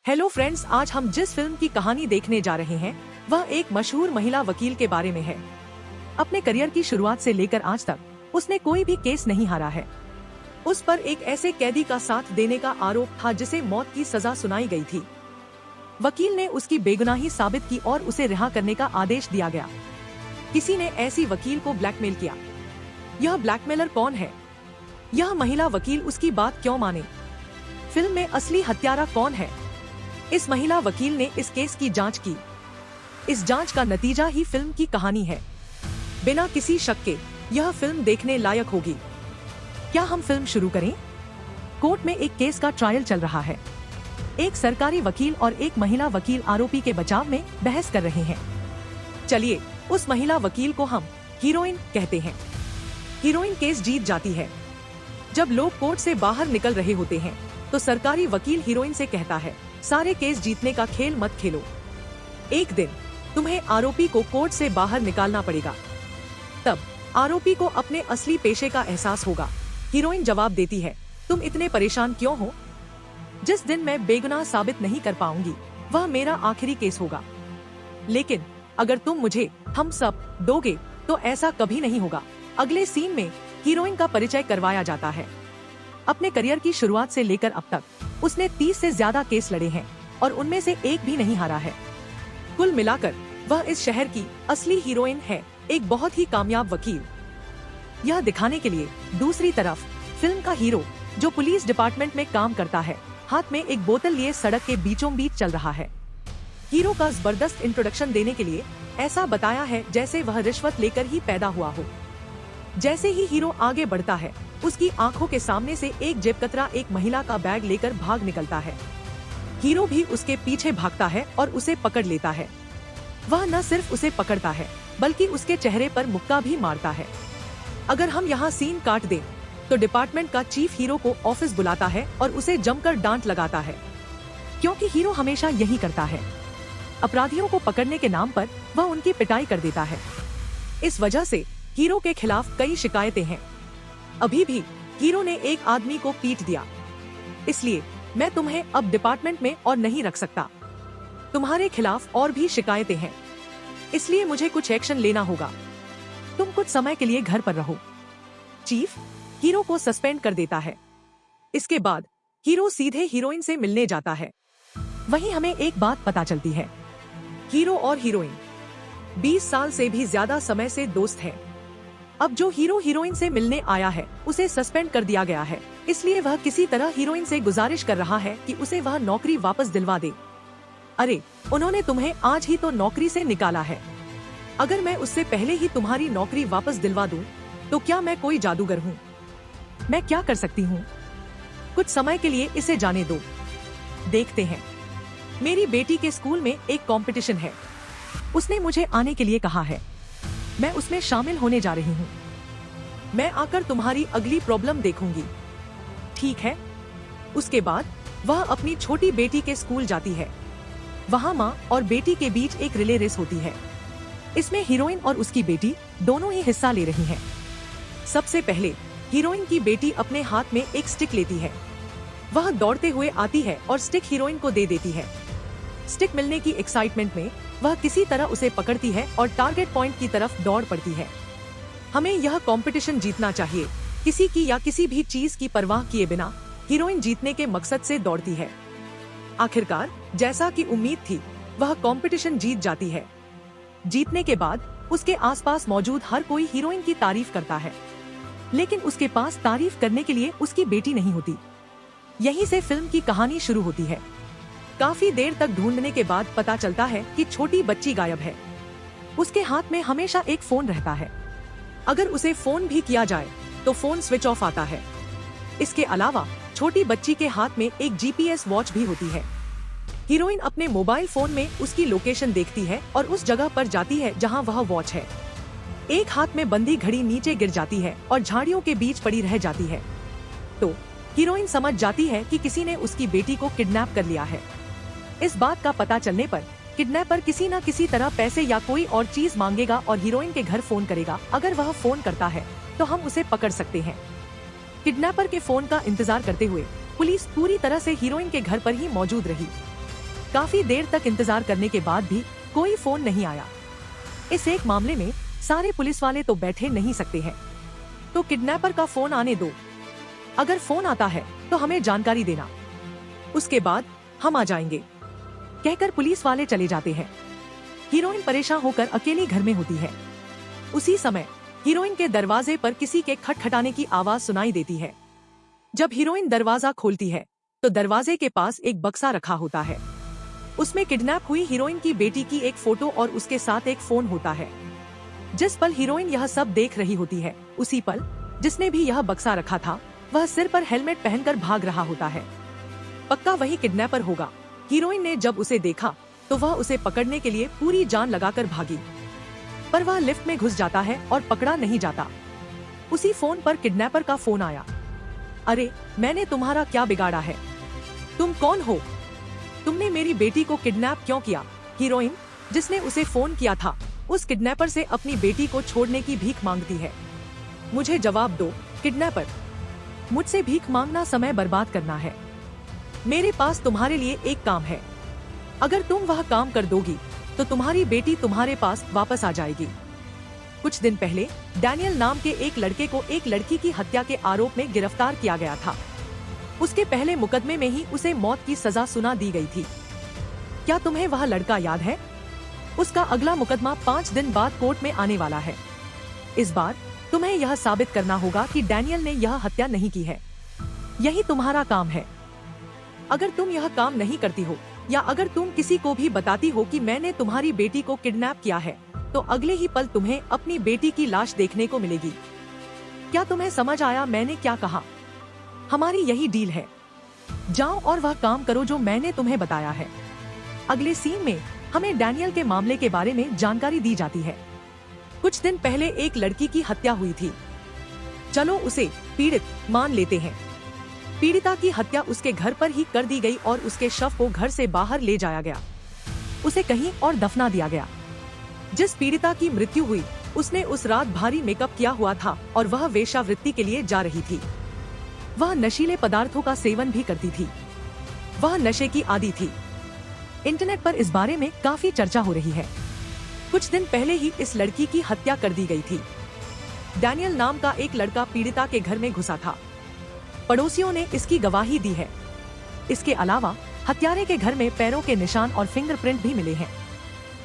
Hello friends, आज हम जिस फिल्म की कहानी देखने जा रहे हैं वह एक मशहूर महिला वकील के बारे में है। अपने करियर की शुरुआत से लेकर आज तक उसने कोई भी केस नहीं हारा है। उस पर एक ऐसे कैदी का साथ देने का आरोप था जिसे मौत की सजा सुनाई गई थी। वकील ने उसकी बेगुनाही साबित की और उसे रिहा करने का आदेश दिया गया। किसी ने ऐसी वकील को ब्लैकमेल किया। यह ब्लैकमेलर कौन है? यह महिला वकील उसकी बात क्यों माने? फिल्म में असली हत्यारा कौन है? इस महिला वकील ने इस केस की जांच की। इस जांच का नतीजा ही फिल्म की कहानी है। बिना किसी शक के यह फिल्म देखने लायक होगी। क्या हम फिल्म शुरू करें? कोर्ट में एक केस का ट्रायल चल रहा है। एक सरकारी वकील और एक महिला वकील आरोपी के बचाव में बहस कर रहे हैं। चलिए, उस महिला वकील को हम हीरोइन कहते हैं। हीरोइन केस जीत जाती है। जब लोग कोर्ट से बाहर निकल रहे होते हैं तो सरकारी वकील हीरोइन से कहता है, सारे केस जीतने का खेल मत खेलो। एक दिन तुम्हें आरोपी को कोर्ट से बाहर निकालना पड़ेगा। तब आरोपी को अपने असली पेशे का एहसास होगा। हीरोइन जवाब देती है, तुम इतने परेशान क्यों हो? जिस दिन मैं बेगुनाह साबित नहीं कर पाऊंगी वह मेरा आखिरी केस होगा। लेकिन अगर तुम मुझे थम्स अप दोगे तो ऐसा कभी नहीं होगा। अगले सीन में हीरोइन का परिचय करवाया जाता है। अपने करियर की शुरुआत से लेकर अब तक उसने 30 से ज्यादा केस लड़े हैं और उनमें से एक भी नहीं हारा है। कुल मिलाकर वह इस शहर की असली हीरोइन है, एक बहुत ही कामयाब वकील। यह दिखाने के लिए दूसरी तरफ फिल्म का हीरो, जो पुलिस डिपार्टमेंट में काम करता है, हाथ में एक बोतल लिए सड़क के बीचों बीच चल रहा है। हीरो का जबरदस्त इंट्रोडक्शन देने के लिए ऐसा बताया है जैसे वह रिश्वत लेकर ही पैदा हुआ हो। जैसे ही हीरो आगे बढ़ता है उसकी आंखों के सामने से एक जेबकतरा एक महिला का बैग लेकर भाग निकलता है। हीरो भी उसके पीछे भागता है और उसे पकड़ लेता है। वह न सिर्फ उसे पकड़ता है बल्कि उसके चेहरे पर मुक्का भी मारता है। अगर हम यहाँ सीन काट दें तो डिपार्टमेंट का चीफ हीरो को ऑफिस बुलाता है और उसे जमकर डांट लगाता है, क्योंकि हीरो हमेशा यही करता है। अपराधियों को पकड़ने के नाम पर वह उनकी पिटाई कर देता है। इस वजह से हीरो के खिलाफ कई शिकायतें हैं। अभी भी हीरो ने एक आदमी को पीट दिया, इसलिए मैं तुम्हें अब डिपार्टमेंट में और नहीं रख सकता। तुम्हारे खिलाफ और भी शिकायतें हैं, इसलिए मुझे कुछ एक्शन लेना होगा। तुम कुछ समय के लिए घर पर रहो। चीफ हीरो को सस्पेंड कर देता है। इसके बाद हीरो सीधे हीरोइन से मिलने जाता है। वहीं हमें एक बात पता चलती है, हीरो और हीरोइन 20 साल से भी ज्यादा समय से दोस्त हैं। अब जो हीरो हीरोइन से मिलने आया है उसे सस्पेंड कर दिया गया है, इसलिए वह किसी तरह हीरोइन से गुजारिश कर रहा है कि उसे वह नौकरी वापस दिलवा दे। अरे, उन्होंने तुम्हें आज ही तो नौकरी से निकाला है। अगर मैं उससे पहले ही तुम्हारी नौकरी वापस दिलवा दूं, तो क्या मैं कोई जादूगर हूँ? मैं क्या कर सकती हूँ? कुछ समय के लिए इसे जाने दो। देखते हैं। मेरी बेटी के स्कूल में एक कंपटीशन है। उसने मुझे आने के लिए कहा है। मैं उसमें शामिल होने जा रही हूँ। मैं आकर तुम्हारी अगली प्रॉब्लम देखूंगी, ठीक है? उसके बाद वह अपनी छोटी बेटी के स्कूल जाती है। वहाँ माँ और बेटी के बीच एक रिले रेस होती है। इसमें हीरोइन और उसकी बेटी दोनों ही हिस्सा ले रही हैं। सबसे पहले हीरोइन की बेटी अपने हाथ में एक स्टिक लेती है। वह दौड़ते हुए आती है और स्टिक हीरोइन को दे देती है। स्टिक मिलने की एक्साइटमेंट में वह किसी तरह उसे पकड़ती है और टारगेट पॉइंट की तरफ दौड़ पड़ती है। हमें यह कंपटीशन जीतना चाहिए। किसी की या किसी भी चीज की परवाह किए बिना हीरोइन जीतने के मकसद से दौड़ती है। आखिरकार जैसा कि उम्मीद थी, वह कंपटीशन जीत जाती है। जीतने के बाद उसके आसपास मौजूद हर कोई हीरोइन की तारीफ करता है, लेकिन उसके पास तारीफ करने के लिए उसकी बेटी नहीं होती। यहीं से फिल्म की कहानी शुरू होती है। काफी देर तक ढूंढने के बाद पता चलता है कि छोटी बच्ची गायब है। उसके हाथ में हमेशा एक फोन रहता है। अगर उसे फोन भी किया जाए तो फोन स्विच ऑफ आता है। इसके अलावा छोटी बच्ची के हाथ में एक जीपीएस वॉच भी होती है। हीरोइन अपने मोबाइल फोन में उसकी लोकेशन देखती है और उस जगह पर जाती है जहां वह वॉच है। एक हाथ में बंधी घड़ी नीचे गिर जाती है और झाड़ियों के बीच पड़ी रह जाती है। तो हीरोइन समझ जाती है कि किसी ने उसकी बेटी को किडनैप कर लिया है। इस बात का पता चलने पर किडनैपर किसी न किसी तरह पैसे या कोई और चीज मांगेगा और हीरोइन के घर फोन करेगा। अगर वह फोन करता है तो हम उसे पकड़ सकते हैं। किडनैपर के फोन का इंतजार करते हुए पुलिस पूरी तरह से हीरोइन के घर पर ही मौजूद रही। काफी देर तक इंतजार करने के बाद भी कोई फोन नहीं आया। इस एक मामले में सारे पुलिस वाले तो बैठे नहीं सकते हैं, तो किडनैपर का फोन आने दो। अगर फोन आता है तो हमें जानकारी देना, उसके बाद हम आ जाएंगे, कहकर पुलिस वाले चले जाते हैं। हीरोइन परेशान होकर अकेली घर में होती है। उसी समय हीरोइन के दरवाजे पर किसी के खटखटाने की आवाज सुनाई देती है। जब हीरोइन दरवाजा खोलती है तो दरवाजे के पास एक बक्सा रखा होता है। उसमें किडनैप हुई हीरोइन की बेटी की एक फोटो और उसके साथ एक फोन होता है। जिस पल हीरोइन यह सब देख रही होती है, उसी पल जिसने भी यह बक्सा रखा था वह सिर पर हेलमेट पहनकर भाग रहा होता है। पक्का वही किडनैपर होगा। हीरोइन ने जब उसे देखा तो वह उसे पकड़ने के लिए पूरी जान लगाकर भागी, पर वह लिफ्ट में घुस जाता है और पकड़ा नहीं जाता। उसी फोन पर किडनैपर का फोन आया। अरे, मैंने तुम्हारा क्या बिगाड़ा है? तुम कौन हो? तुमने मेरी बेटी को किडनैप क्यों किया? हीरोइन, जिसने उसे फोन किया था, उस किडनैपर से अपनी बेटी को छोड़ने की भीख मांगती है। मुझे जवाब दो किडनैपर। मुझसे भीख मांगना समय बर्बाद करना है। मेरे पास तुम्हारे लिए एक काम है। अगर तुम वह काम कर दोगी तो तुम्हारी बेटी तुम्हारे पास वापस आ जाएगी। कुछ दिन पहले डैनियल नाम के एक लड़के को एक लड़की की हत्या के आरोप में गिरफ्तार किया गया था। उसके पहले मुकदमे में ही उसे मौत की सजा सुना दी गई थी। क्या तुम्हें वह लड़का याद है? उसका अगला मुकदमा 5 दिन बाद कोर्ट में आने वाला है। इस बार तुम्हें यह साबित करना होगा कि डैनियल ने यह हत्या नहीं की है। यही तुम्हारा काम है। अगर तुम यह काम नहीं करती हो या अगर तुम किसी को भी बताती हो कि मैंने तुम्हारी बेटी को किडनैप किया है, तो अगले ही पल तुम्हें अपनी बेटी की लाश देखने को मिलेगी। क्या तुम्हें समझ आया मैंने क्या कहा? हमारी यही डील है। जाओ और वह काम करो जो मैंने तुम्हें बताया है। अगले सीन में हमें डैनियल के मामले के बारे में जानकारी दी जाती है। कुछ दिन पहले एक लड़की की हत्या हुई थी। चलो उसे पीड़ित मान लेते हैं। पीड़िता की हत्या उसके घर पर ही कर दी गई और उसके शव को घर से बाहर ले जाया गया। उसे कहीं और दफना दिया गया। जिस पीड़िता की मृत्यु हुई उसने उस रात भारी मेकअप किया हुआ था और वह वेश्यावृत्ति के लिए जा रही थी। वह नशीले पदार्थों का सेवन भी करती थी। वह नशे की आदी थी। इंटरनेट पर इस बारे में काफी चर्चा हो रही है। कुछ दिन पहले ही इस लड़की की हत्या कर दी गई थी। डैनियल नाम का एक लड़का पीड़िता के घर में घुसा था। पड़ोसियों ने इसकी गवाही दी है। इसके अलावा हत्यारे के घर में पैरों के निशान और फिंगरप्रिंट भी मिले हैं।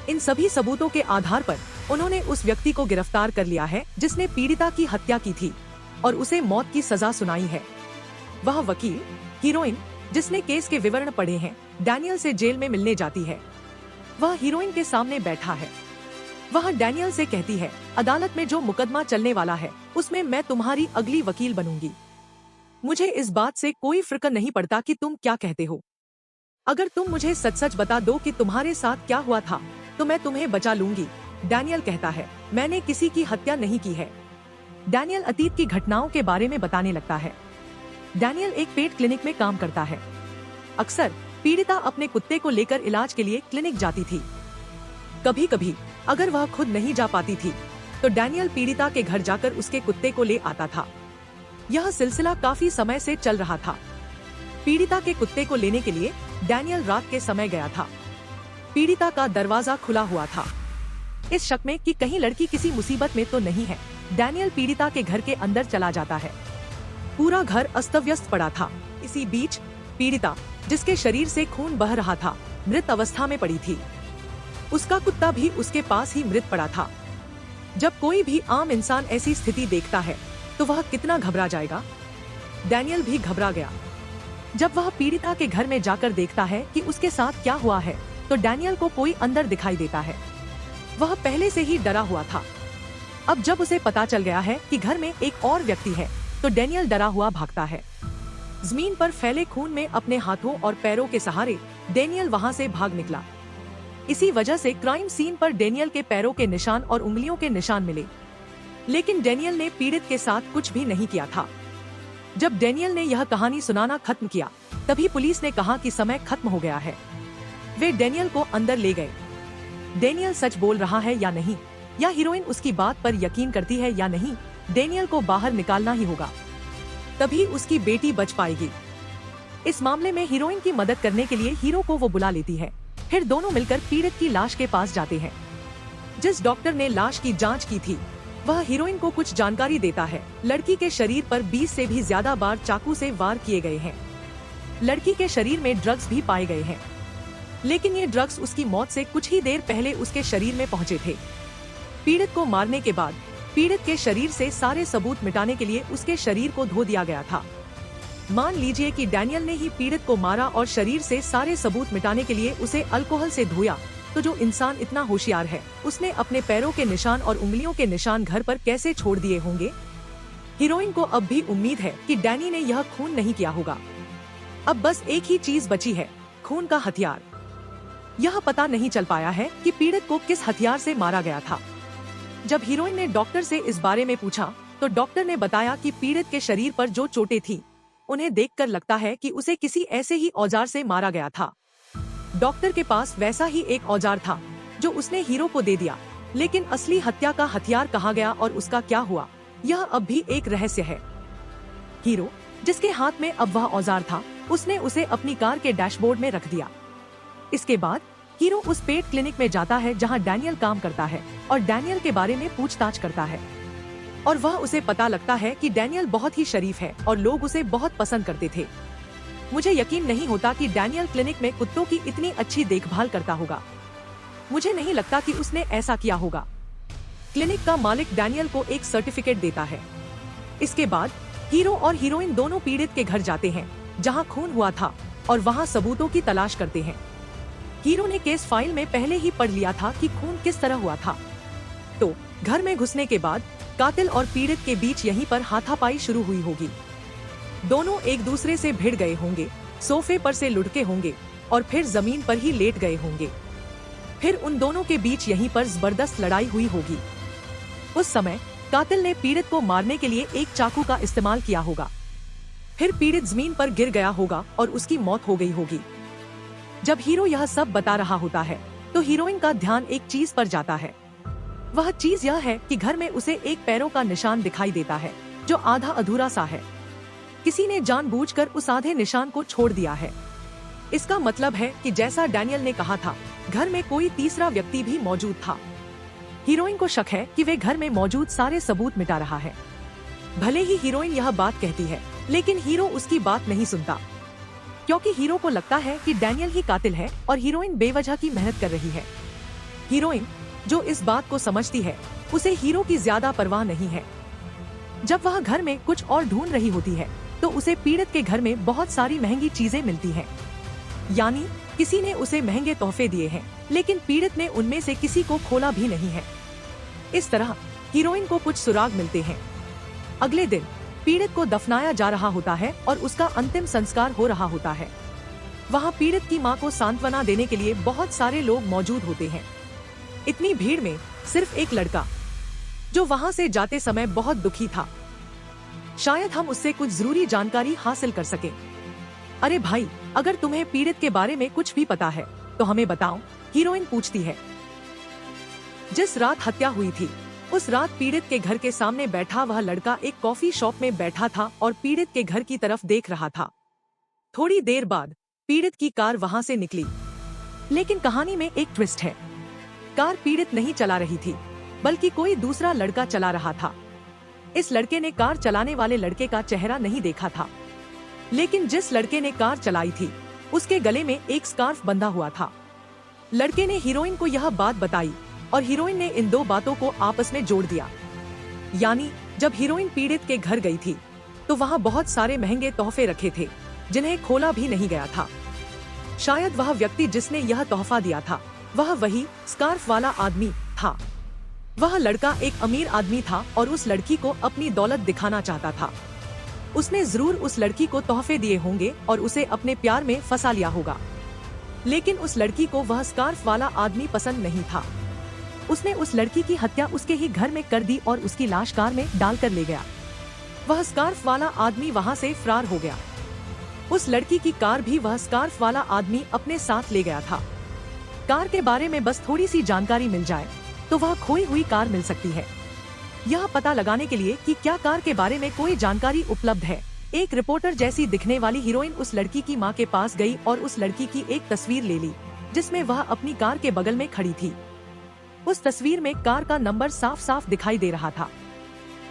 इन सभी सबूतों के आधार पर उन्होंने उस व्यक्ति को गिरफ्तार कर लिया है जिसने पीड़िता की हत्या की थी और उसे मौत की सजा सुनाई है। वह वकील हीरोइन, जिसने केस के विवरण पढ़े हैं, डैनियल से जेल में मिलने जाती है। वह हीरोइन के सामने बैठा है। वह डैनियल से कहती है, अदालत में जो मुकदमा चलने वाला है उसमें मैं तुम्हारी अगली वकील बनूंगी। मुझे इस बात से कोई फिक्र नहीं पड़ता कि तुम क्या कहते हो। अगर तुम मुझे सच सच बता दो कि तुम्हारे साथ क्या हुआ था तो मैं तुम्हें बचा लूंगी। डैनियल कहता है, मैंने किसी की हत्या नहीं की है। डैनियल अतीत की घटनाओं के बारे में बताने लगता है। डैनियल एक पेट क्लिनिक में काम करता है। अक्सर पीड़िता अपने कुत्ते को लेकर इलाज के लिए क्लिनिक जाती थी। कभी कभी अगर वह खुद नहीं जा पाती थी तो डैनियल पीड़िता के घर जाकर उसके कुत्ते को ले आता था। यह सिलसिला काफी समय से चल रहा था। पीड़िता के कुत्ते को लेने के लिए डैनियल रात के समय गया था। पीड़िता का दरवाजा खुला हुआ था। इस शक में कि कहीं लड़की किसी मुसीबत में तो नहीं है, डैनियल पीड़िता के घर के अंदर चला जाता है। पूरा घर अस्त व्यस्त पड़ा था। इसी बीच पीड़िता, जिसके शरीर से खून बह रहा था, मृत अवस्था में पड़ी थी। उसका कुत्ता भी उसके पास ही मृत पड़ा था। जब कोई भी आम इंसान ऐसी स्थिति देखता है तो वह कितना घबरा जाएगा। डैनियल भी घबरा गया। जब वह पीड़िता के घर में जाकर देखता है कि उसके साथ क्या हुआ है तो डैनियल को कोई अंदर दिखाई देता है। वह पहले से ही डरा हुआ था। अब जब उसे पता चल गया है कि घर में एक और व्यक्ति है तो डैनियल डरा हुआ भागता है। जमीन पर फैले खून में अपने हाथों और पैरों के सहारे डैनियल वहां से भाग निकला। इसी वजह से क्राइम सीन पर डैनियल के पैरों के निशान और उंगलियों के निशान मिले। लेकिन डैनियल ने पीड़ित के साथ कुछ भी नहीं किया था। जब डैनियल ने यह कहानी सुनाना खत्म किया तभी पुलिस ने कहा कि समय खत्म हो गया है। वे डैनियल को अंदर ले गए। डैनियल सच बोल रहा है या नहीं, या हीरोइन उसकी बात पर यकीन करती है या नहीं, डैनियल को बाहर निकालना ही होगा, तभी उसकी बेटी बच पाएगी। इस मामले में हीरोइन की मदद करने के लिए हीरो को वो बुला लेती है। फिर दोनों मिलकर पीड़ित की लाश के पास जाते हैं। जिस डॉक्टर ने लाश की जांच की थी वह हीरोइन को कुछ जानकारी देता है। लड़की के शरीर पर 20 से भी ज्यादा बार चाकू से वार किए गए हैं। लड़की के शरीर में ड्रग्स भी पाए गए हैं, लेकिन ये ड्रग्स उसकी मौत से कुछ ही देर पहले उसके शरीर में पहुंचे थे। पीड़ित को मारने के बाद पीड़ित के शरीर से सारे सबूत मिटाने के लिए उसके शरीर को धो दिया गया था। मान लीजिए कि डैनियल ने ही पीड़ित को मारा और शरीर से सारे सबूत मिटाने के लिए उसे अल्कोहल से धोया, तो जो इंसान इतना होशियार है उसने अपने पैरों के निशान और उंगलियों के निशान घर पर कैसे छोड़ दिए होंगे। हीरोइन को अब भी उम्मीद है कि डैनी ने यह खून नहीं किया होगा। अब बस एक ही चीज बची है, खून का हथियार। यह पता नहीं चल पाया है कि पीड़ित को किस हथियार से मारा गया था। जब हीरोइन ने डॉक्टर से इस बारे में पूछा तो डॉक्टर ने बताया कि पीड़ित के शरीर पर जो चोटें थी उन्हें देखकर लगता है कि उसे किसी ऐसे ही औजार से मारा गया था। डॉक्टर के पास वैसा ही एक औजार था जो उसने हीरो को दे दिया, लेकिन असली हत्या का हथियार कहाँ गया और उसका क्या हुआ, यह अब भी एक रहस्य है। हीरो, जिसके हाथ में अब वह औजार था, उसने उसे अपनी कार के डैशबोर्ड में रख दिया। इसके बाद हीरो उस पेट क्लिनिक में जाता है जहां डैनियल काम करता है और डैनियल के बारे में पूछताछ करता है, और वह उसे पता लगता है कि डैनियल बहुत ही शरीफ है और लोग उसे बहुत पसंद करते थे। मुझे यकीन नहीं होता कि डैनियल क्लिनिक में कुत्तों की इतनी अच्छी देखभाल करता होगा। मुझे नहीं लगता कि उसने ऐसा किया होगा। क्लिनिक का मालिक डैनियल को एक सर्टिफिकेट देता है। इसके बाद हीरो और हीरोइन दोनों पीड़ित के घर जाते हैं जहां खून हुआ था और वहां सबूतों की तलाश करते हैं। हीरो ने केस फाइल में पहले ही पढ़ लिया था कि खून किस तरह हुआ था, तो घर में घुसने के बाद कातिल और पीड़ित के बीच यहीं पर हाथापाई शुरू हुई होगी। दोनों एक दूसरे से भिड़ गए होंगे, सोफे पर से लुढ़के होंगे और फिर जमीन पर ही लेट गए होंगे। फिर उन दोनों के बीच यहीं पर जबरदस्त लड़ाई हुई होगी। उस समय कातिल ने पीड़ित को मारने के लिए एक चाकू का इस्तेमाल किया होगा। फिर पीड़ित जमीन पर गिर गया होगा और उसकी मौत हो गई होगी। जब हीरो यह सब बता रहा होता है तो हीरोइन का ध्यान एक चीज पर जाता है। वह चीज यह है कि घर में उसे एक पैरों का निशान दिखाई देता है जो आधा अधूरा सा है। किसी ने जानबूझकर उस आधे निशान को छोड़ दिया है। इसका मतलब है कि जैसा डैनियल ने कहा था, घर में कोई तीसरा व्यक्ति भी मौजूद था। हीरोइन को शक है कि वे घर में मौजूद सारे सबूत मिटा रहा है। भले ही हीरोइन यह बात कहती है, लेकिन हीरो उसकी बात नहीं सुनता, क्योंकि हीरो को लगता है कि डैनियल ही कातिल है और हीरोइन बेवजह की मेहनत कर रही है। हीरोइन, जो इस बात को समझती है, उसे हीरो की ज्यादा परवाह नहीं है। जब वह घर में कुछ और ढूंढ रही होती है तो उसे पीड़ित के घर में बहुत सारी महंगी चीजें मिलती हैं। यानी किसी ने उसे महंगे तोहफे दिए हैं, लेकिन पीड़ित ने उनमें से किसी को खोला भी नहीं है। इस तरह हीरोइन को कुछ सुराग मिलते हैं। अगले दिन पीड़ित को दफनाया जा रहा होता है और उसका अंतिम संस्कार हो रहा होता है। वहाँ पीड़ित की माँ को सांत्वना देने के लिए बहुत सारे लोग मौजूद होते हैं। इतनी भीड़ में सिर्फ एक लड़का, जो वहाँ से जाते समय बहुत दुखी था। शायद हम उससे कुछ जरूरी जानकारी हासिल कर सके। अरे भाई, अगर तुम्हें पीड़ित के बारे में कुछ भी पता है तो हमें बताओ, हीरोइन पूछती है। जिस रात हत्या हुई थी उस रात पीड़ित के घर के सामने बैठा वह लड़का एक कॉफी शॉप में बैठा था और पीड़ित के घर की तरफ देख रहा था। थोड़ी देर बाद पीड़ित की कार वहाँ से निकली, लेकिन कहानी में एक ट्विस्ट है। कार पीड़ित नहीं चला रही थी, बल्कि कोई दूसरा लड़का चला रहा था। इस लड़के ने कार चलाने वाले लड़के का चेहरा नहीं देखा था, लेकिन जिस लड़के ने कार चलाई थी उसके गले में एक स्कार्फ बंधा हुआ था। लड़के ने हीरोइन को यह बात बताई और हीरोइन ने इन दो बातों को आपस में जोड़ दिया। यानी जब हीरोइन पीड़ित के घर गई थी तो वहाँ बहुत सारे महंगे तोहफे रखे थे जिन्हें खोला भी नहीं गया था। शायद वह व्यक्ति जिसने यह तोहफा दिया था वह वही स्कार्फ वाला आदमी था। वह लड़का एक अमीर आदमी था और उस लड़की को अपनी दौलत दिखाना चाहता था। उसने जरूर उस लड़की को तोहफे दिए होंगे और उसे अपने प्यार में फंसा लिया होगा, लेकिन उस लड़की को वह स्कार्फ वाला आदमी पसंद नहीं था। उसने उस लड़की की हत्या उसके ही घर में कर दी और उसकी लाश कार में डालकर ले गया। वह स्कार्फ वाला आदमी वहाँ से फरार हो गया। उस लड़की की कार भी वह स्कार्फ वाला आदमी अपने साथ ले गया था। कार के बारे में बस थोड़ी सी जानकारी मिल जाए तो वह खोई हुई कार मिल सकती है। यह पता लगाने के लिए कि क्या कार के बारे में कोई जानकारी उपलब्ध है, एक रिपोर्टर जैसी दिखने वाली हीरोइन उस लड़की की मां के पास गई और उस लड़की की एक तस्वीर ले ली, जिसमें वह अपनी कार के बगल में खड़ी थी। उस तस्वीर में कार का नंबर साफ साफ दिखाई दे रहा था।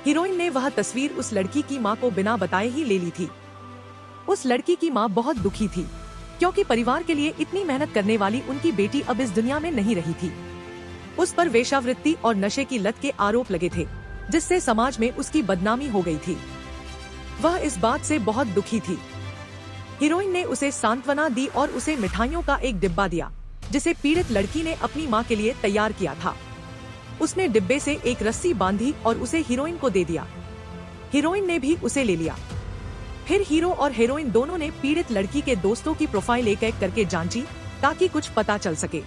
हीरोइन ने वह तस्वीर उस लड़की की मां को बिना बताए ही ले ली थी। उस लड़की की मां बहुत दुखी थी, क्योंकि परिवार के लिए इतनी मेहनत करने वाली उनकी बेटी अब इस दुनिया में नहीं रही थी। उस पर वेश्यावृत्ति और नशे की लत के आरोप लगे थे, जिससे समाज में उसकी बदनामी हो गई थी। वह इस बात से बहुत दुखी थी। हीरोइन ने उसे सांत्वना दी और उसे मिठाइयों का एक डिब्बा दिया, जिसे पीड़ित लड़की ने अपनी मां के लिए तैयार किया था। उसने डिब्बे से एक रस्सी बांधी और उसे हीरोइन को दे दिया। हीरोइन ने भी उसे ले लिया। फिर हीरो और हीरोइन दोनों ने पीड़ित लड़की के दोस्तों की प्रोफाइल एक एक करके जांची, ताकि कुछ पता चल सके।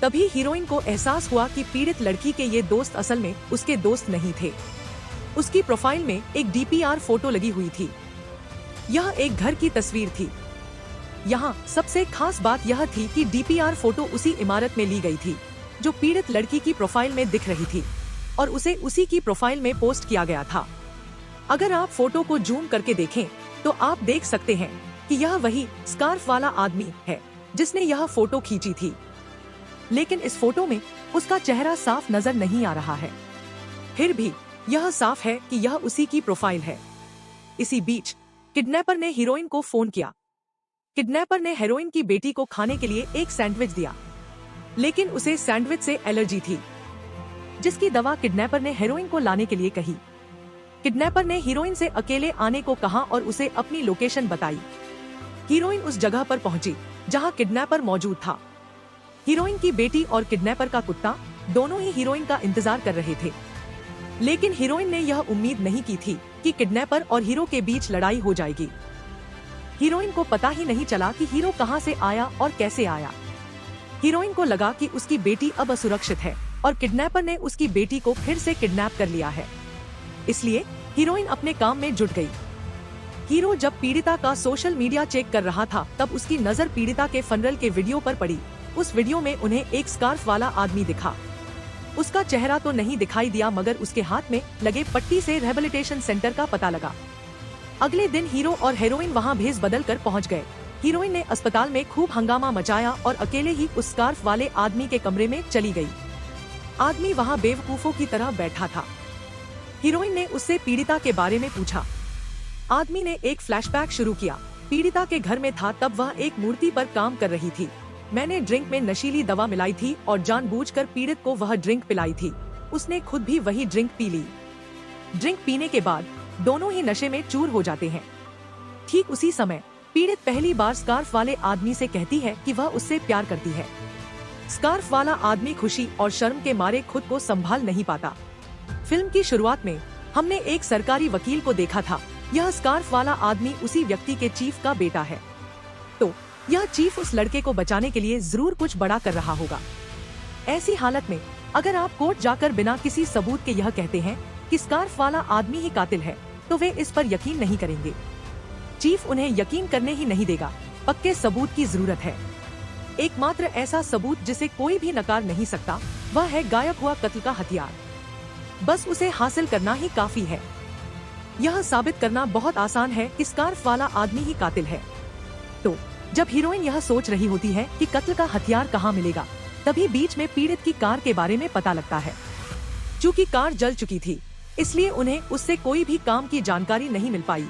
तभी हीरोइन को एहसास हुआ कि पीड़ित लड़की के ये दोस्त असल में उसके दोस्त नहीं थे। उसकी प्रोफाइल में एक DPR फोटो लगी हुई थी। यह एक घर की तस्वीर थी। यहाँ सबसे खास बात यह थी कि DPR फोटो उसी इमारत में ली गई थी, जो पीड़ित लड़की की प्रोफाइल में दिख रही थी, और उसे उसी की प्रोफाइल में पोस्ट किया गया था। अगर आप फोटो को जूम करके देखें, तो आप देख सकते हैं कि यह वही स्कार्फ वाला आदमी है, जिसने यह फोटो खींची थी। लेकिन इस फोटो में उसका चेहरा साफ नजर नहीं आ रहा है। फिर भी यह साफ है कि यह उसी की प्रोफाइल है। इसी बीच किडनैपर ने हीरोइन को फोन किया। किडनैपर ने हीरोइन की बेटी को खाने के लिए एक सैंडविच दिया, लेकिन उसे सैंडविच से एलर्जी थी, जिसकी दवा किडनैपर ने हीरोइन को लाने के लिए कही। किडनैपर ने हीरोइन से अकेले आने को कहा और उसे अपनी लोकेशन बताई। हीरोइन उस जगह पर पहुंची जहां किडनैपर मौजूद था। हीरोइन की बेटी और किडनैपर का कुत्ता दोनों ही हीरोइन का इंतजार कर रहे थे, लेकिन हीरोइन ने यह उम्मीद नहीं की थी कि किडनैपर और हीरो के बीच लड़ाई हो जाएगी। हीरोइन को पता ही नहीं चला कि हीरो कहां से आया और कैसे आया। हीरोइन को लगा कि उसकी बेटी अब असुरक्षित है और किडनैपर ने उसकी बेटी को फिर से किडनैप कर लिया है। इसलिए हीरोइन अपने काम में जुट गई। हीरो जब पीड़िता का सोशल मीडिया चेक कर रहा था, तब उसकी नजर पीड़िता के फनरल के वीडियो पर पड़ी। उस वीडियो में उन्हें एक स्कार्फ वाला आदमी दिखा। उसका चेहरा तो नहीं दिखाई दिया, मगर उसके हाथ में लगे पट्टी से रिहेबिलिटेशन सेंटर का पता लगा। अगले दिन हीरो और हीरोइन वहां भेस बदल कर पहुँच गए। हीरोइन ने अस्पताल में खूब हंगामा मचाया और अकेले ही उस स्कार्फ वाले आदमी के कमरे में चली गई। आदमी वहां बेवकूफों की तरह बैठा था। हीरोइन ने उससे पीड़िता के बारे में पूछा। आदमी ने एक फ्लैशबैक शुरू किया। पीड़िता के घर में था, तब वह एक मूर्ति पर काम कर रही थी। मैंने ड्रिंक में नशीली दवा मिलाई थी और जानबूझकर पीड़ित को वह ड्रिंक पिलाई थी। उसने खुद भी वही ड्रिंक पी ली। ड्रिंक पीने के बाद दोनों ही नशे में चूर हो जाते हैं। ठीक उसी समय पीड़ित पहली बार स्कार्फ वाले आदमी से कहती है कि वह उससे प्यार करती है। स्कार्फ वाला आदमी खुशी और शर्म के मारे खुद को संभाल नहीं पाता। फिल्म की शुरुआत में हमने एक सरकारी वकील को देखा था। यह स्कार्फ वाला आदमी उसी व्यक्ति के चीफ का बेटा है। तो यह चीफ उस लड़के को बचाने के लिए जरूर कुछ बड़ा कर रहा होगा। ऐसी हालत में अगर आप कोर्ट जाकर बिना किसी सबूत के यह कहते हैं कि स्कार्फ वाला आदमी ही कातिल है, तो वे इस पर यकीन नहीं करेंगे। चीफ उन्हें यकीन करने ही नहीं देगा। पक्के सबूत की जरूरत है। एकमात्र ऐसा सबूत जिसे कोई भी नकार नहीं सकता, वह है गायब हुआ कत्ल का हथियार। बस उसे हासिल करना ही काफी है। यह साबित करना बहुत आसान है कि स्कार्फ वाला आदमी ही कातिल है। तो जब हीरोइन यह सोच रही होती है कि कत्ल का हथियार कहाँ मिलेगा, तभी बीच में पीड़ित की कार के बारे में पता लगता है। चूँकि कार जल चुकी थी, इसलिए उन्हें उससे कोई भी काम की जानकारी नहीं मिल पाई।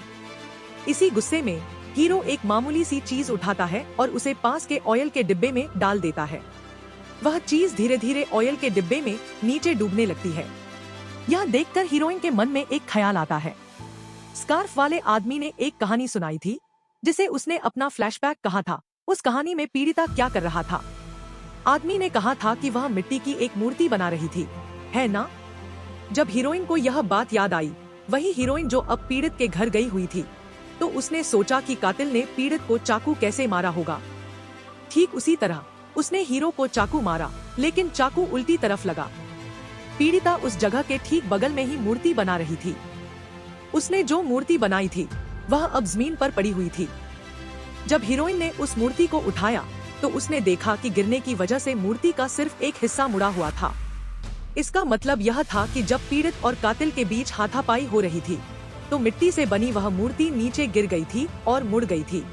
इसी गुस्से में हीरो एक मामूली सी चीज उठाता है और उसे पास के ऑयल के डिब्बे में डाल देता है। वह चीज धीरे धीरे ऑयल के डिब्बे में नीचे डूबने लगती है। यह देखकर हीरोइन के मन में एक ख्याल आता है। स्कार्फ वाले आदमी ने एक कहानी सुनाई थी, जिसे उसने अपना फ्लैशबैक कहा था। उस कहानी में पीड़िता क्या कर रहा था? आदमी ने कहा था कि वह मिट्टी की एक मूर्ति बना रही थी, है ना? जब हीरोइन को यह बात याद आई, वही हीरोइन जो अब पीड़ित के घर गई हुई थी, तो उसने सोचा कि कातिल ने पीड़ित को चाकू कैसे मारा होगा। ठीक उसी तरह उसने हीरो को चाकू मारा, लेकिन चाकू उल्टी तरफ लगा। पीड़िता उस जगह के ठीक बगल में ही मूर्ति बना रही थी। उसने जो मूर्ति बनाई थी वह अब जमीन पर पड़ी हुई थी। जब हीरोइन ने उस मूर्ति को उठाया तो उसने देखा कि गिरने की वजह से मूर्ति का सिर्फ एक हिस्सा मुड़ा हुआ था। इसका मतलब यह था कि जब पीड़ित और कातिल के बीच हाथापाई हो रही थी, तो मिट्टी से बनी वह मूर्ति नीचे गिर गई थी और मुड़ गई थी।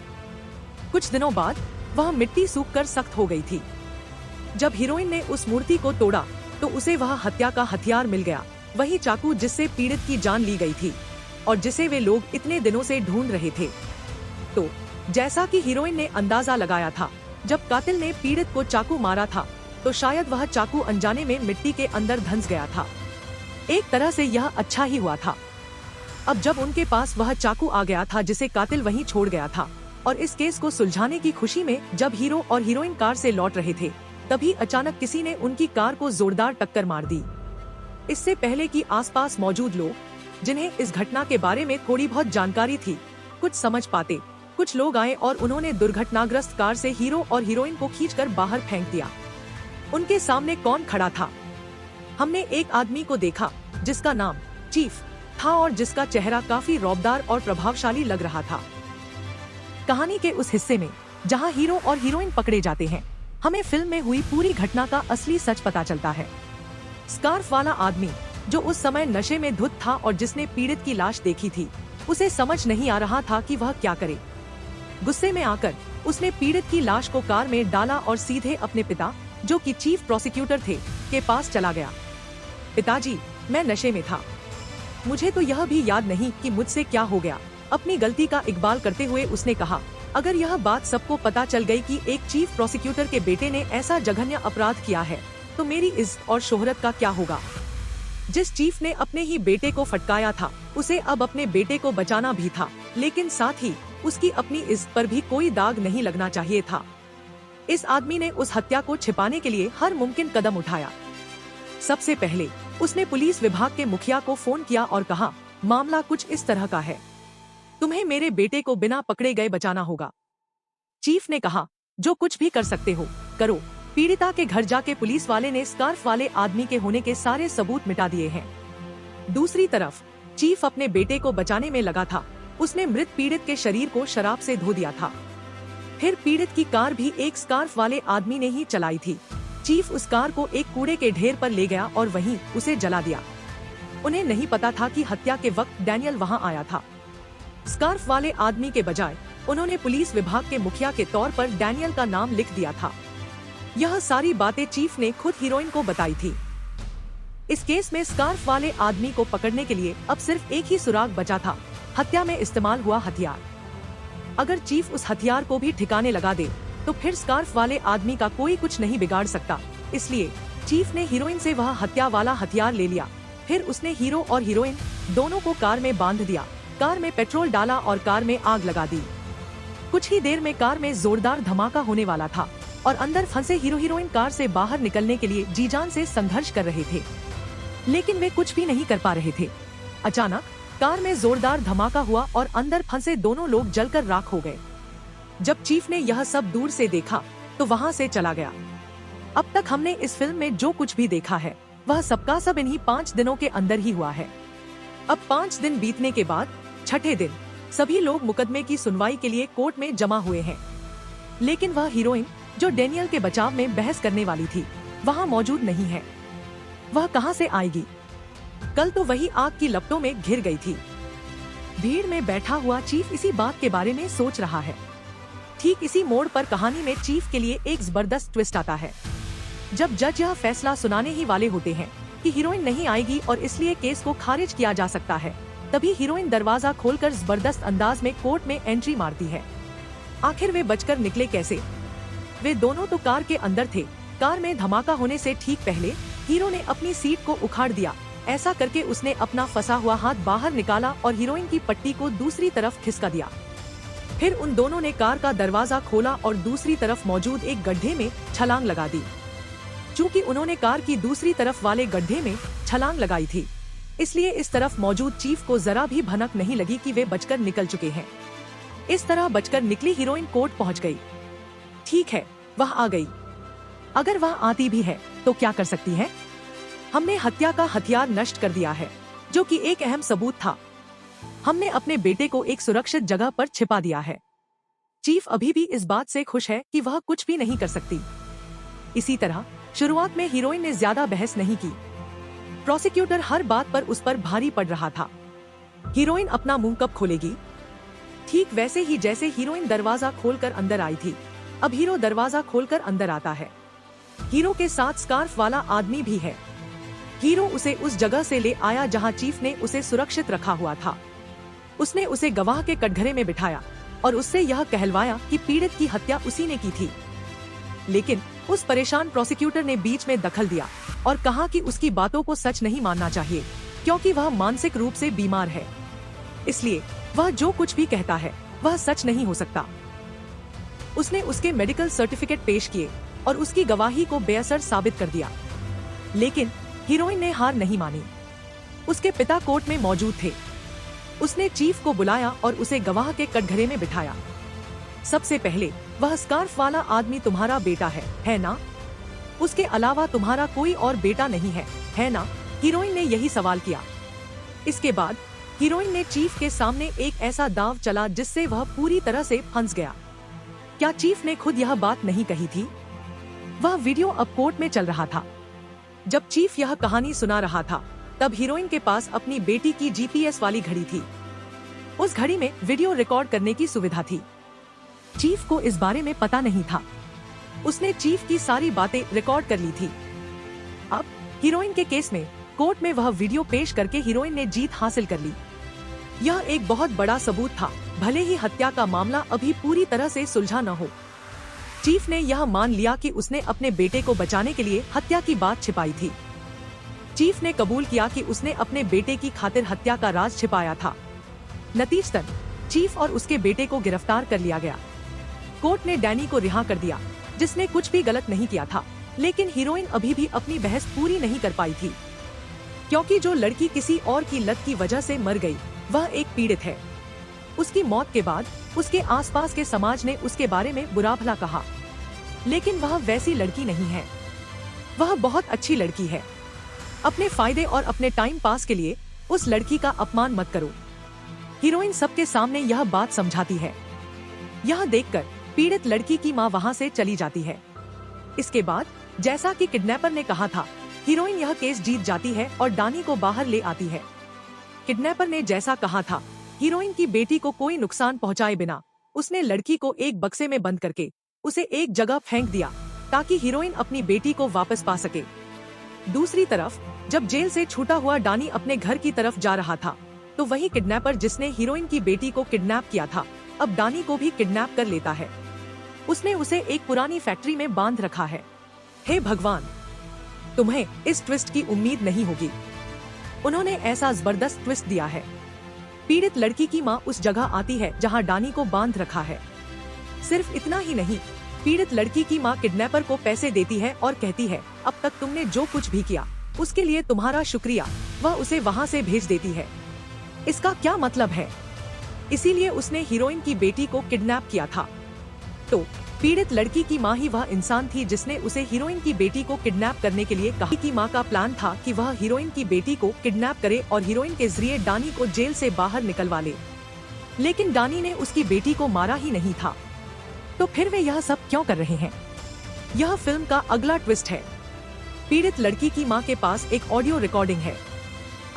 कुछ दिनों बाद वह मिट्टी सूखकर सख्त हो गई थी। जब हीरोइन ने उस मूर्ति को तोड़ा तो उसे वह हत्या का हथियार मिल गया, वही चाकू जिससे पीड़ित की जान ली गई थी और जिसे वे लोग इतने दिनों से ढूंढ रहे थे। तो जैसा कि हीरोइन ने अंदाजा लगाया था, जब कातिल ने पीड़ित को चाकू मारा था तो शायद वह चाकू अनजाने में मिट्टी के अंदर धंस गया था। एक तरह से यह अच्छा ही हुआ था। अब जब उनके पास वह चाकू आ गया था जिसे कातिल वहीं छोड़ गया था, और इस केस को सुलझाने की खुशी में जब हीरो और हीरोइन कार से लौट रहे थे, तभी अचानक किसी ने उनकी कार को जोरदार टक्कर मार दी। इससे पहले कि आसपास मौजूद लोग, जिन्हें इस घटना के बारे में थोड़ी बहुत जानकारी थी, कुछ समझ पाते, कुछ लोग आए और उन्होंने दुर्घटनाग्रस्त कार से हीरो और हीरोइन को खींचकर बाहर फेंक दिया। उनके सामने कौन खड़ा था? हमने एक आदमी को देखा जिसका नाम चीफ था और जिसका चेहरा काफी रौबदार और प्रभावशाली लग रहा था। कहानी के उस हिस्से में जहां हीरो और हीरोइन पकड़े जाते हैं, हमें फिल्म में हुई पूरी घटना का असली सच पता चलता है। स्कार्फ वाला आदमी जो उस समय नशे में धुत था और जिसने पीड़ित की लाश देखी थी, उसे समझ नहीं आ रहा था कि वह क्या करे। गुस्से में आकर उसने पीड़ित की लाश को कार में डाला और सीधे अपने पिता, जो कि चीफ प्रोसिक्यूटर थे, के पास चला गया। पिताजी, मैं नशे में था। मुझे तो यह भी याद नहीं कि मुझसे क्या हो गया। अपनी गलती का इकबाल करते हुए उसने कहा, अगर यह बात सबको पता चल गई कि एक चीफ प्रोसिक्यूटर के बेटे ने ऐसा जघन्य अपराध किया है, तो मेरी इज्जत और शोहरत का क्या होगा? जिस चीफ ने अपने ही बेटे को फटकाया था, उसे अब अपने बेटे को बचाना भी था, लेकिन साथ ही उसकी अपनी इज्जत पर भी कोई दाग नहीं लगना चाहिए था। इस आदमी ने उस हत्या को छिपाने के लिए हर मुमकिन कदम उठाया। सबसे पहले उसने पुलिस विभाग के मुखिया को फोन किया और कहा, मामला कुछ इस तरह का है, तुम्हें मेरे बेटे को बिना पकड़े गए बचाना होगा। चीफ ने कहा, जो कुछ भी कर सकते हो करो। पीड़िता के घर जाके पुलिस वाले ने स्कार्फ वाले आदमी के होने के सारे सबूत मिटा दिए हैं। दूसरी तरफ चीफ अपने बेटे को बचाने में लगा था। उसने मृत पीड़ित के शरीर को शराब से धो दिया था। फिर पीड़ित की कार भी एक स्कार्फ वाले आदमी ने ही चलाई थी। चीफ उस कार को एक कूड़े के ढेर पर ले गया और वहीं उसे जला दिया। उन्हें नहीं पता था कि हत्या के वक्त डैनियल वहां आया था। स्कार्फ वाले आदमी के बजाय उन्होंने पुलिस विभाग के मुखिया के तौर पर डैनियल का नाम लिख दिया था। यह सारी बातें चीफ ने खुद हीरोइन को बताई थी। इस केस में स्कार्फ वाले आदमी को पकड़ने के लिए अब सिर्फ एक ही सुराग बचा था, हत्या में इस्तेमाल हुआ हथियार। अगर चीफ उस हथियार को भी ठिकाने लगा दे तो फिर स्कार्फ वाले आदमी का कोई कुछ नहीं बिगाड़ सकता। इसलिए चीफ ने हीरोइन से वह हत्या वाला हथियार ले लिया। फिर उसने हीरो और हीरोइन दोनों को कार में बांध दिया, कार में पेट्रोल डाला और कार में आग लगा दी। कुछ ही देर में कार में जोरदार धमाका होने वाला था और अंदर फंसे हीरो हीरोइन कार से बाहर निकलने के लिए जी जान से संघर्ष कर रहे थे, लेकिन वे कुछ भी नहीं कर पा रहे थे। अचानक कार में जोरदार धमाका हुआ और अंदर फंसे दोनों लोग जलकर राख हो गए। जब चीफ ने यह सब दूर से देखा तो वहां से चला गया। अब तक हमने इस फिल्म में जो कुछ भी देखा है वह सबका सब इन्हीं 5 दिनों के अंदर ही हुआ है। अब 5 दिन बीतने के बाद छठे दिन सभी लोग मुकदमे की सुनवाई के लिए कोर्ट में जमा हुए हैं, लेकिन वह हीरोइन जो डैनियल के बचाव में बहस करने वाली थी वहाँ मौजूद नहीं है। वह कहाँ से आएगी? कल तो वही आग की लपटों में घिर गई थी। भीड़ में बैठा हुआ चीफ इसी बात के बारे में सोच रहा है। ठीक इसी मोड़ पर कहानी में चीफ के लिए एक जबरदस्त ट्विस्ट आता है। जब जज यह फैसला सुनाने ही वाले होते हैं कि हीरोइन नहीं आएगी और इसलिए केस को खारिज किया जा सकता है, तभी हीरोइन दरवाजा खोलकर जबरदस्त अंदाज में कोर्ट में एंट्री मारती है। आखिर वे बचकर निकले कैसे? वे दोनों तो कार के अंदर थे। कार में धमाका होने से ठीक पहले हीरो ने अपनी सीट को उखाड़ दिया। ऐसा करके उसने अपना फंसा हुआ हाथ बाहर निकाला और हीरोइन की पट्टी को दूसरी तरफ खिसका दिया। फिर उन दोनों ने कार का दरवाजा खोला और दूसरी तरफ मौजूद एक गड्ढे में छलांग लगा दी। चूँकि उन्होंने कार की दूसरी तरफ वाले गड्ढे में छलांग लगाई थी, इसलिए इस तरफ मौजूद चीफ को जरा भी भनक नहीं लगी कि वे बचकर निकल चुके हैं। इस तरह बचकर निकली हीरोइन कोर्ट पहुंच गई। ठीक है, वह आ गई। अगर वह आती भी है तो क्या कर सकती है? हमने हत्या का हथियार नष्ट कर दिया है, जो कि एक अहम सबूत था। हमने अपने बेटे को एक सुरक्षित जगह पर छिपा दिया है। चीफ अभी भी इस बात से खुश है कि वह कुछ भी नहीं कर सकती। इसी तरह शुरुआत में हीरोइन ने ज्यादा बहस नहीं की। प्रोसिक्यूटर हर बात पर उस पर भारी पड़ रहा था। हीरोइन अपना मुंह कब खोलेगी? ठीक वैसे ही जैसे हीरोइन दरवाजा खोलकर अंदर आई थी, अब हीरो दरवाजा खोलकर अंदर आता है। हीरो के साथ स्कार्फ वाला आदमी भी है। हीरो उसे उस जगह से ले आया जहां चीफ ने उसे सुरक्षित रखा हुआ था। उसने उसे गवाह के कटघरे में बिठाया और उससे यह कहलवाया कि पीड़ित की हत्या उसी ने की थी। लेकिन उस परेशान प्रोसिक्यूटर ने बीच में दखल दिया और कहा कि उसकी बातों को सच नहीं मानना चाहिए, क्योंकि वह मानसिक रूप से बीमार है, इसलिए वह जो कुछ भी कहता है वह सच नहीं हो सकता। उसने उसके मेडिकल सर्टिफिकेट पेश किए और उसकी गवाही को बेअसर साबित कर दिया। लेकिन हीरोइन ने हार नहीं मानी। उसके पिता कोर्ट में मौजूद थे। उसने चीफ को बुलाया और उसे गवाह के कटघरे में बिठाया। सबसे पहले, वह स्कार्फ वाला आदमी तुम्हारा बेटा है ना? उसके अलावा तुम्हारा कोई और बेटा नहीं है ना? हीरोइन ने यही सवाल किया। इसके बाद हीरोइन ने चीफ के सामने एक ऐसा दांव चला जिससे वह पूरी तरह से फंस गया। क्या चीफ ने खुद यह बात नहीं कही थी? वह वीडियो अब कोर्ट में चल रहा था। जब चीफ यह कहानी सुना रहा था, तब हीरोइन के पास अपनी बेटी की जीपीएस वाली घड़ी थी। उस घड़ी में वीडियो रिकॉर्ड करने की सुविधा थी। चीफ को इस बारे में पता नहीं था। उसने चीफ की सारी बातें रिकॉर्ड कर ली थी। अब हीरोइन के केस में कोर्ट में वह वीडियो पेश करके हीरोइन ने जीत हासिल कर ली। यह एक बहुत बड़ा सबूत था, भले ही हत्या का मामला अभी पूरी तरह से सुलझा न हो। चीफ ने यह मान लिया कि उसने अपने बेटे को बचाने के लिए हत्या की बात छिपाई थी। चीफ ने कबूल किया कि उसने अपने बेटे की खातिर हत्या का राज छिपाया था। नतीजतन चीफ और उसके बेटे को गिरफ्तार कर लिया गया। कोर्ट ने डैनी को रिहा कर दिया, जिसने कुछ भी गलत नहीं किया था। लेकिन हीरोइन अभी भी अपनी बहस पूरी नहीं कर पाई थी, क्योंकि जो लड़की किसी और की लत की वजह से मर गई, वह एक पीड़ित है। उसकी मौत के बाद उसके आसपास के समाज ने उसके बारे में बुरा भला कहा, लेकिन वह वैसी लड़की नहीं है। वह बहुत अच्छी लड़की है। अपने फायदे और अपने टाइम पास के लिए उस लड़की का अपमान मत करो। हीरोइन सबके सामने यह बात समझाती है। यह देखकर पीड़ित लड़की की मां वहां से चली जाती है। इसके बाद, जैसा कि किडनैपर ने कहा था, हीरोइन यह केस जीत जाती है और डानी को बाहर ले आती है। किडनैपर ने जैसा कहा था, हीरोइन की बेटी को कोई नुकसान पहुंचाए बिना उसने लड़की को एक बक्से में बंद करके उसे एक जगह फेंक दिया, ताकि हीरोइन अपनी बेटी को वापस पा सके। दूसरी तरफ, जब जेल से छूटा हुआ डानी अपने घर की तरफ जा रहा था, तो वही किडनैपर जिसने हीरोइन की बेटी को किडनैप किया था, अब डानी को भी किडनैप कर लेता है। उसने उसे एक पुरानी फैक्ट्री में बांध रखा है। हे भगवान, तुम्हें इस ट्विस्ट की उम्मीद नहीं होगी। उन्होंने ऐसा जबरदस्त ट्विस्ट दिया है। पीड़ित लड़की की मां उस जगह आती है जहां डानी को बांध रखा है। सिर्फ इतना ही नहीं, पीड़ित लड़की की मां किडनैपर को पैसे देती है और कहती है, अब तक तुमने जो कुछ भी किया उसके लिए तुम्हारा शुक्रिया। वह उसे वहां से भेज देती है। इसका क्या मतलब है? इसीलिए उसने हीरोइन की बेटी को किडनैप किया था। तो पीड़ित लड़की की मां ही वह इंसान थी जिसने उसे हीरोइन की बेटी को किडनैप करने के लिए कहा। कि मां का प्लान था कि वह हीरोइन की बेटी को किडनैप करे और हीरोइन के जरिए डानी को जेल से बाहर निकलवा ले। लेकिन डानी ने उसकी बेटी को मारा ही नहीं था। तो फिर वे यह सब क्यों कर रहे हैं? यह फिल्म का अगला ट्विस्ट है। पीड़ित लड़की की मां के पास एक ऑडियो रिकॉर्डिंग है।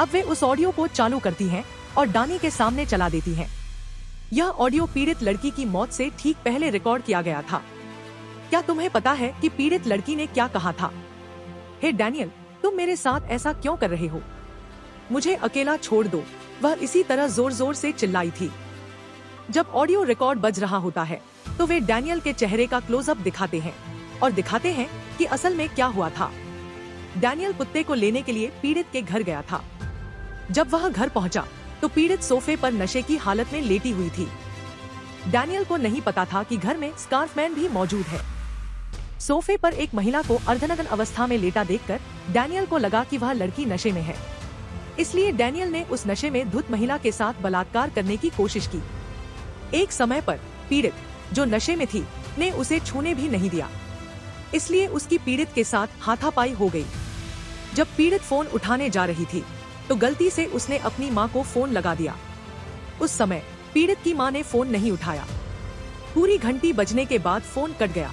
अब वे उस ऑडियो को चालू करती हैं और डानी के सामने चला देती हैं। यह ऑडियो पीड़ित लड़की की मौत से ठीक पहले रिकॉर्ड किया गया था। क्या तुम्हें पता है कि पीड़ित लड़की ने क्या कहा था? हे डैनियल, तुम मेरे साथ ऐसा क्यों कर रहे हो? मुझे अकेला छोड़ दो, वह इसी तरह जोर जोर से चिल्लाई थी। जब ऑडियो रिकॉर्ड बज रहा होता है, तो वे डैनियल के चेहरे का क्लोजअप दिखाते हैं और दिखाते हैं कि असल में क्या हुआ था। डैनियल कुत्ते को लेने के लिए पीड़ित के घर गया था। जब वह घर पहुंचा, तो पीड़ित सोफे पर नशे की हालत में लेटी हुई थी। डैनियल को नहीं पता था कि घर में स्कार्फमैन भी मौजूद है। सोफे पर एक महिला को अर्धनग्न अवस्था में लेटा देखकर डैनियल को लगा कि वह लड़की नशे में है। इसलिए डैनियल ने उस नशे में धुत महिला के साथ बलात्कार करने की कोशिश की। एक समय पर पीड़ित, जो नशे में थी, ने उसे छूने भी नहीं दिया। इसलिए उसकी पीड़ित के साथ हाथापाई हो गई। जब पीड़ित फोन उठाने जा रही थी, तो गलती से उसने अपनी मां को फोन लगा दिया। उस समय पीड़ित की मां ने फोन नहीं उठाया। पूरी घंटी बजने के बाद फोन कट गया।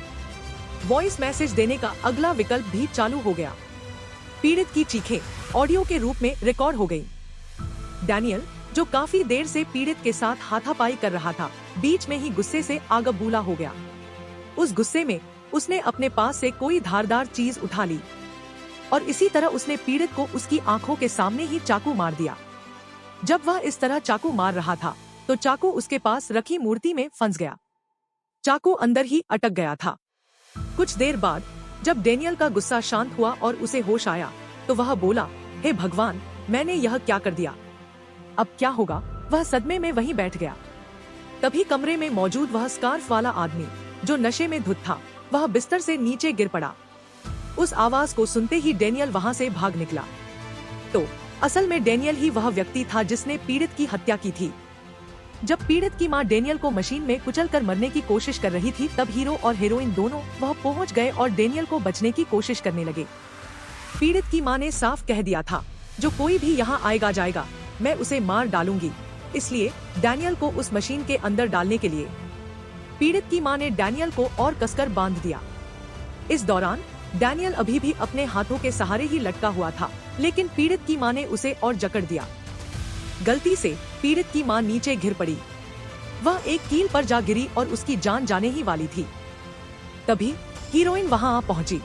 वॉइस मैसेज देने का अगला विकल्प भी चालू हो गया। पीड़ित की चीखें ऑडियो के रूप में रिकॉर्ड हो गईं। डैनियल, जो काफी देर से पीड़ित के साथ हाथापाई कर रहा था, बीच में ही गुस्से से आग बबूला हो गया। उस गुस्से में उसने अपने पास से कोई धारदार चीज उठा ली और इसी तरह उसने पीड़ित को उसकी आंखों के सामने ही चाकू मार दिया। जब वह इस तरह चाकू मार रहा था तो चाकू उसके पास रखी मूर्ति में फंस गया। चाकू अंदर ही अटक गया था। कुछ देर बाद जब डेनियल का गुस्सा शांत हुआ और उसे होश आया तो वह बोला, हे भगवान, मैंने यह क्या कर दिया, अब क्या होगा। वह सदमे में वहीं बैठ गया। तभी कमरे में मौजूद वह स्कार्फ वाला आदमी जो नशे में धुत था, वह बिस्तर से नीचे गिर पड़ा। उस आवाज को सुनते ही डेनियल वहां से भाग निकला। तो असल में डेनियल ही वह व्यक्ति था जिसने पीड़ित की हत्या की थी। जब पीड़ित की मां डेनियल को मशीन में कुचलकर मरने की कोशिश कर रही थी तब हीरो और हीरोइन दोनों वह पहुंच गए और डेनियल को बचने की कोशिश करने लगे। पीड़ित की मां ने साफ कह दिया था, जो कोई भी यहाँ आएगा जाएगा मैं उसे मार डालूंगी, इसलिए डैनियल को उस मशीन के अंदर डालने के लिए पीड़ित की मां ने डैनियल को और कसकर बांध दिया। इस दौरान डैनियल अभी भी अपने हाथों के सहारे ही लटका हुआ था, लेकिन पीड़ित की मां ने उसे और जकड़ दिया। गलती से पीड़ित की मां नीचे गिर पड़ी। वह एक कील पर जा गिरी और उसकी जान जाने ही वाली थी। तभी हीरोइन वहां आ पहुंची।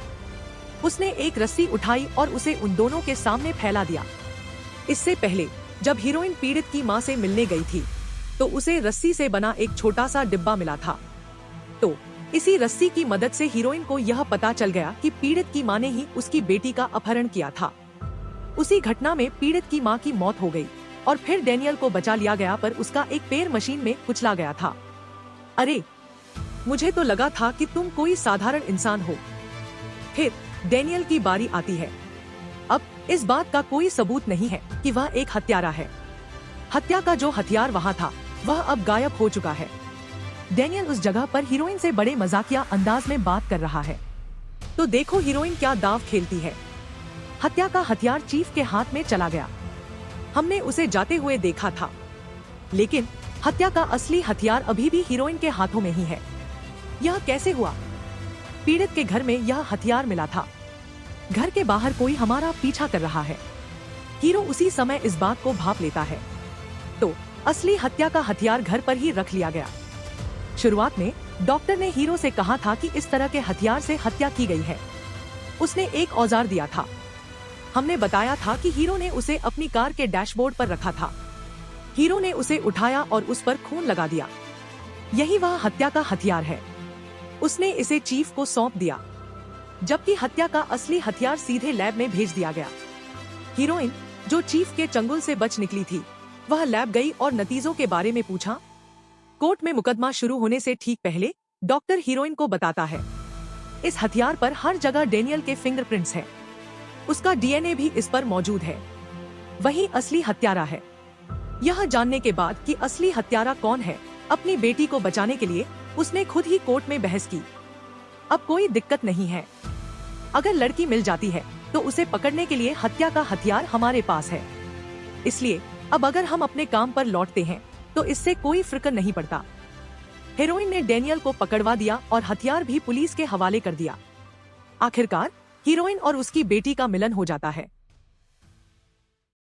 उसने एक रस्सी उठाई और उसे उन दोनों के सामने फैला दिया। इससे पहले जब हीरोइन पीड़ित की मां से मिलने गई थी तो उसे रस्सी से बना एक छोटा सा डिब्बा मिला था। तो इसी रस्सी की मदद से हीरोइन को यह पता चल गया कि पीड़ित की मां ने ही उसकी बेटी का अपहरण किया था। उसी घटना में पीड़ित की मां की मौत हो गई और फिर डेनियल को बचा लिया गया, पर उसका एक पैर मशीन में कुचला गया था। अरे, मुझे तो लगा था कि तुम कोई साधारण इंसान हो। फिर डेनियल की बारी आती है। अब इस बात का कोई सबूत नहीं है कि वह एक हत्यारा है। हत्या का जो हथियार वहाँ था वह अब गायब हो चुका है। डेनियल उस जगह पर हीरोइन से बड़े मजाकिया अंदाज में बात कर रहा है। तो देखो हीरोइन क्या दाव खेलती है। हत्या का हथियार चीफ के हाथ में चला गया। हमने उसे जाते हुए देखा था, लेकिन हत्या का असली हथियार अभी भी हीरोइन के हाथों में ही है। यह कैसे हुआ? पीड़ित के घर में यह हथियार मिला था। घर के बाहर कोई हमारा पीछा कर रहा है। हीरो उसी समय इस बात को भांप लेता है। तो असली हत्या का हथियार घर पर ही रख लिया गया। शुरुआत में डॉक्टर ने हीरो से कहा था कि इस तरह के हथियार से हत्या की गई है। उसने एक औजार दिया था। हमने बताया था कि हीरो ने उसे अपनी कार के डैशबोर्ड पर रखा था। हीरो ने उसे उठाया और उस पर खून लगा दिया। यही वह हत्या का हथियार है। उसने इसे चीफ को सौंप दिया, जबकि हत्या का असली हथियार सीधे लैब में भेज दिया गया। हीरोइन जो चीफ के चंगुल से बच निकली थी, वह लैब गई और नतीजों के बारे में पूछा। कोर्ट में मुकदमा शुरू होने से ठीक पहले डॉक्टर हीरोइन को बताता है, इस हथियार पर हर जगह डेनियल के फिंगरप्रिंट्स हैं। उसका डीएनए भी इस पर मौजूद है। वही असली हत्यारा है। यह जानने के बाद कि असली हत्यारा कौन है, अपनी बेटी को बचाने के लिए उसने खुद ही कोर्ट में बहस की। अब कोई दिक्कत नहीं है। अगर लड़की मिल जाती है तो उसे पकड़ने के लिए हत्या का हथियार हमारे पास है। इसलिए अब अगर हम अपने काम पर लौटते हैं तो इससे कोई फिक्र नहीं पड़ता। हीरोइन ने डेनियल को पकड़वा दिया और हथियार भी पुलिस के हवाले कर दिया। आखिरकार हीरोइन और उसकी बेटी का मिलन हो जाता है।